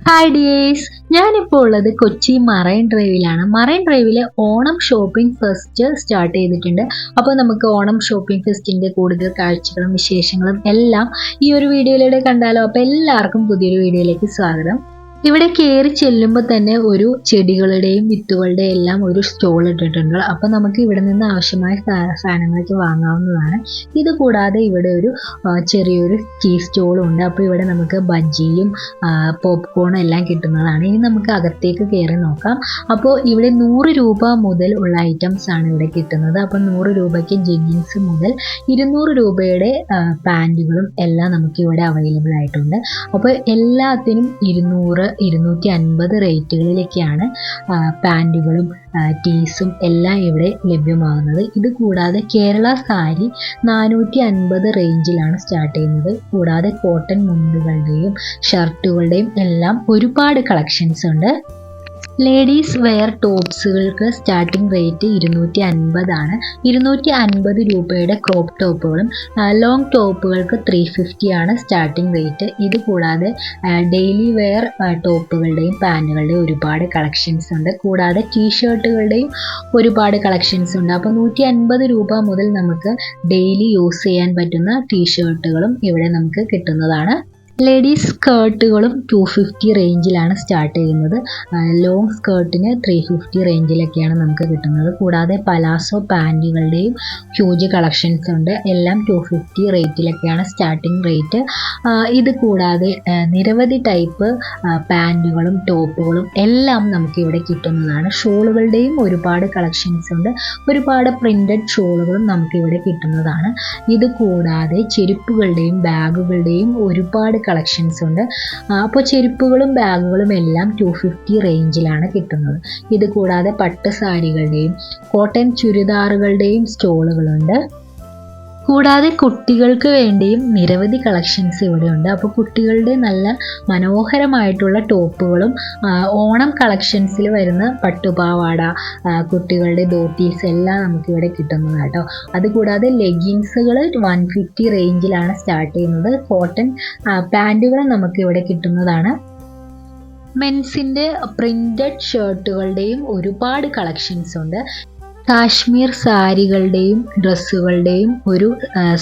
Hi dears, ഞാനിപ്പോൾ ഉള്ളത് Kochi marine ഡ്രൈവിലാണ്. Marine ഡ്രൈവിൽ ഓണം ഷോപ്പിംഗ് ഫെസ്റ്റ് സ്റ്റാർട്ട് ചെയ്തിട്ടുണ്ട്. അപ്പോൾ നമുക്ക് ഓണം ഷോപ്പിംഗ് ഫെസ്റ്റിൻ്റെ കൂടുതൽ കാഴ്ചകളും വിശേഷങ്ങളും എല്ലാം ഈ ഒരു വീഡിയോയിലൂടെ കണ്ടാലോ. അപ്പോൾ എല്ലാവർക്കും പുതിയൊരു വീഡിയോയിലേക്ക് സ്വാഗതം. ഇവിടെ കയറി ചെല്ലുമ്പോൾ തന്നെ ഒരു ചെടികളുടെയും വിത്തുകളുടെയും എല്ലാം ഒരു സ്റ്റോൾ ഇട്ടിട്ടുണ്ട്. അപ്പോൾ നമുക്ക് ഇവിടെ നിന്ന് ആവശ്യമായ സാധനങ്ങളൊക്കെ വാങ്ങാവുന്നതാണ്. ഇത് കൂടാതെ ഇവിടെ ഒരു ചെറിയൊരു ടീ സ്റ്റോളും ഉണ്ട്. അപ്പോൾ ഇവിടെ നമുക്ക് ബജ്ജിയും പോപ്കോണും എല്ലാം കിട്ടുന്നതാണ്. ഇനി നമുക്ക് അകത്തേക്ക് കയറി നോക്കാം. അപ്പോൾ ഇവിടെ 100 രൂപ മുതൽ ഉള്ള ഐറ്റംസ് ആണ് ഇവിടെ കിട്ടുന്നത്. അപ്പോൾ 100 രൂപയ്ക്ക് ജെഗിൻസ് മുതൽ 200 രൂപയുടെ പാൻറ്റുകളും എല്ലാം നമുക്ക് ഇവിടെ അവൈലബിൾ ആയിട്ടുണ്ട്. അപ്പോൾ എല്ലാത്തിനും 200-250 റേറ്റുകളിലേക്കാണ് പാൻറ്റുകളും ടീസും എല്ലാം ഇവിടെ ലഭ്യമാകുന്നത്. ഇത് കൂടാതെ കേരള സാരി 450 റേഞ്ചിലാണ് സ്റ്റാർട്ട് ചെയ്യുന്നത്. കൂടാതെ കോട്ടൺ മുണ്ടുകളുടെയും ഷർട്ടുകളുടെയും എല്ലാം ഒരുപാട് കളക്ഷൻസ് ഉണ്ട്. ലേഡീസ് വെയർ ടോപ്സുകൾക്ക് സ്റ്റാർട്ടിംഗ് റേറ്റ് 250 ആണ്. 250 രൂപയുടെ ക്രോപ്പ് ടോപ്പുകളും ലോങ് ടോപ്പുകൾക്ക് 350 ആണ് സ്റ്റാർട്ടിംഗ് റേറ്റ്. ഇത് കൂടാതെ ഡെയിലി വെയർ ടോപ്പുകളുടെയും പാൻറ്റുകളുടെയും ഒരുപാട് കളക്ഷൻസ് ഉണ്ട്. കൂടാതെ ടീഷർട്ടുകളുടെയും ഒരുപാട് കളക്ഷൻസ് ഉണ്ട്. അപ്പോൾ 150 രൂപ മുതൽ നമുക്ക് ഡെയിലി യൂസ് ചെയ്യാൻ പറ്റുന്ന ടീഷർട്ടുകളും ഇവിടെ നമുക്ക് കിട്ടുന്നതാണ്. ലേഡീസ് സ്കേർട്ടുകളും 250 റേഞ്ചിലാണ് സ്റ്റാർട്ട് ചെയ്യുന്നത്. ലോങ് സ്കേർട്ടിന് 350 റേഞ്ചിലൊക്കെയാണ് നമുക്ക് കിട്ടുന്നത്. കൂടാതെ പലാസോ പാൻറ്റുകളുടെയും ഹ്യൂജ് കളക്ഷൻസ് ഉണ്ട്. എല്ലാം 250 റേറ്റിലൊക്കെയാണ് സ്റ്റാർട്ടിംഗ് റേറ്റ്. ഇത് കൂടാതെ നിരവധി ടൈപ്പ് പാൻറ്റുകളും ടോപ്പുകളും എല്ലാം നമുക്ക് ഇവിടെ കിട്ടുന്നതാണ്. ഷോളുകളുടെയും ഒരുപാട് കളക്ഷൻസ് ഉണ്ട്. ഒരുപാട് പ്രിൻറ്റഡ് ഷോളുകളും നമുക്കിവിടെ കിട്ടുന്നതാണ്. ഇത് കൂടാതെ ചെരുപ്പുകളുടെയും ബാഗുകളുടെയും ഒരുപാട് കളക്ഷൻസ് ഉണ്ട്. അപ്പോൾ ചെരുപ്പുകളും ബാഗുകളും എല്ലാം 250 റേഞ്ചിലാണ് കിട്ടുന്നത്. ഇത് കൂടാതെ പട്ട് സാരികളുടെയും കോട്ടൺ ചുരിദാറുകളുടെയും സ്റ്റോളുകളുണ്ട്. കൂടാതെ കുട്ടികൾക്ക് വേണ്ടിയും നിരവധി കളക്ഷൻസ് ഇവിടെ ഉണ്ട്. അപ്പോൾ കുട്ടികളുടെ നല്ല മനോഹരമായിട്ടുള്ള ടോപ്പുകളും ഓണം കളക്ഷൻസിൽ വരുന്ന പട്ടുപാവാട, കുട്ടികളുടെ ധോത്തീസ് എല്ലാം നമുക്കിവിടെ കിട്ടുന്നതാണ് കേട്ടോ. അതുകൂടാതെ ലെഗിൻസുകൾ 150 റേഞ്ചിലാണ് സ്റ്റാർട്ട് ചെയ്യുന്നത്. കോട്ടൺ പാൻറ്റുകൾ നമുക്കിവിടെ കിട്ടുന്നതാണ്. മെൻസിൻ്റെ പ്രിൻറ്റഡ് ഷർട്ടുകളുടെയും ഒരുപാട് കളക്ഷൻസ് ഉണ്ട്. കാശ്മീർ സാരികളുടെയും ഡ്രസ്സുകളുടെയും ഒരു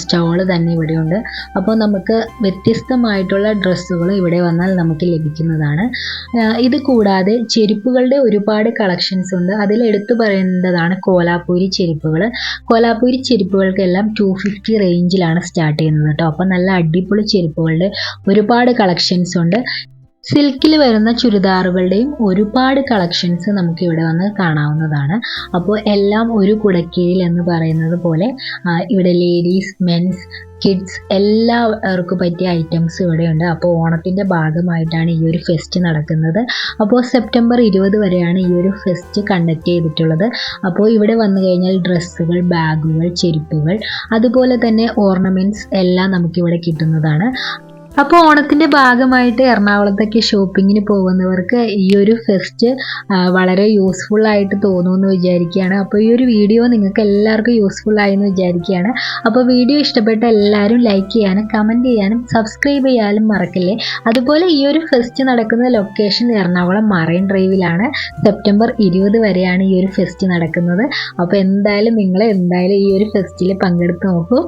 സ്റ്റോൾ തന്നെ ഇവിടെയുണ്ട്. അപ്പോൾ നമുക്ക് വ്യത്യസ്തമായിട്ടുള്ള ഡ്രസ്സുകൾ ഇവിടെ വന്നാൽ നമുക്ക് ലഭിക്കുന്നതാണ്. ഇത് കൂടാതെ ചെരുപ്പുകളുടെ ഒരുപാട് കളക്ഷൻസ് ഉണ്ട്. അതിൽ എടുത്തു പറയേണ്ടതാണ് കോലാപ്പൂരി ചെരുപ്പുകൾ. കോലാപ്പൂരി ചെരുപ്പുകൾക്കെല്ലാം 250 റേഞ്ചിലാണ് സ്റ്റാർട്ട് ചെയ്യുന്നത് കേട്ടോ. അപ്പോൾ നല്ല അടിപൊളി ചെരുപ്പുകളുടെ ഒരുപാട് കളക്ഷൻസ് ഉണ്ട്. സിൽക്കിൽ വരുന്ന ചുരിദാറുകളുടെയും ഒരുപാട് കളക്ഷൻസ് നമുക്ക് ഇവിടെ വന്ന് കാണാവുന്നതാണ്. അപ്പോൾ എല്ലാം ഒരു കുടക്കീഴിൽ എന്ന് പറയുന്നത് പോലെ ഇവിടെ ലേഡീസ്, മെൻസ്, കിഡ്സ് എല്ലാവർക്കും പറ്റിയ ഐറ്റംസ് ഇവിടെയുണ്ട്. അപ്പോൾ ഓണത്തിൻ്റെ ഭാഗമായിട്ടാണ് ഈ ഒരു ഫെസ്റ്റ് നടക്കുന്നത്. അപ്പോൾ സെപ്റ്റംബർ 20 വരെയാണ് ഈ ഒരു ഫെസ്റ്റ് കണ്ടക്ട് ചെയ്തിട്ടുള്ളത്. അപ്പോൾ ഇവിടെ വന്നു കഴിഞ്ഞാൽ ഡ്രസ്സുകൾ, ബാഗുകൾ, ചെരുപ്പുകൾ, അതുപോലെ തന്നെ ഓർണമെൻറ്റ്സ് എല്ലാം നമുക്കിവിടെ കിട്ടുന്നതാണ്. അപ്പോൾ ഓണത്തിൻ്റെ ഭാഗമായിട്ട് എറണാകുളത്തൊക്കെ ഷോപ്പിങ്ങിന് പോകുന്നവർക്ക് ഈ ഒരു ഫെസ്റ്റ് വളരെ യൂസ്ഫുൾ ആയിട്ട് തോന്നുമെന്ന് വിചാരിക്കുകയാണ്. അപ്പോൾ ഈ ഒരു വീഡിയോ നിങ്ങൾക്ക് എല്ലാവർക്കും യൂസ്ഫുൾ ആയെന്ന് വിചാരിക്കുകയാണ്. അപ്പോൾ വീഡിയോ ഇഷ്ടപ്പെട്ട എല്ലാവരും ലൈക്ക് ചെയ്യാനും കമൻറ്റ് ചെയ്യാനും സബ്സ്ക്രൈബ് ചെയ്യാനും മറക്കല്ലേ. അതുപോലെ ഈ ഒരു ഫെസ്റ്റ് നടക്കുന്ന ലൊക്കേഷൻ എറണാകുളം മറൈൻ ഡ്രൈവിലാണ്. സെപ്റ്റംബർ 20 വരെയാണ് ഈ ഒരു ഫെസ്റ്റ് നടക്കുന്നത്. അപ്പോൾ എന്തായാലും നിങ്ങൾ ഈ ഒരു ഫെസ്റ്റിൽ പങ്കെടുത്ത് നോക്കൂ.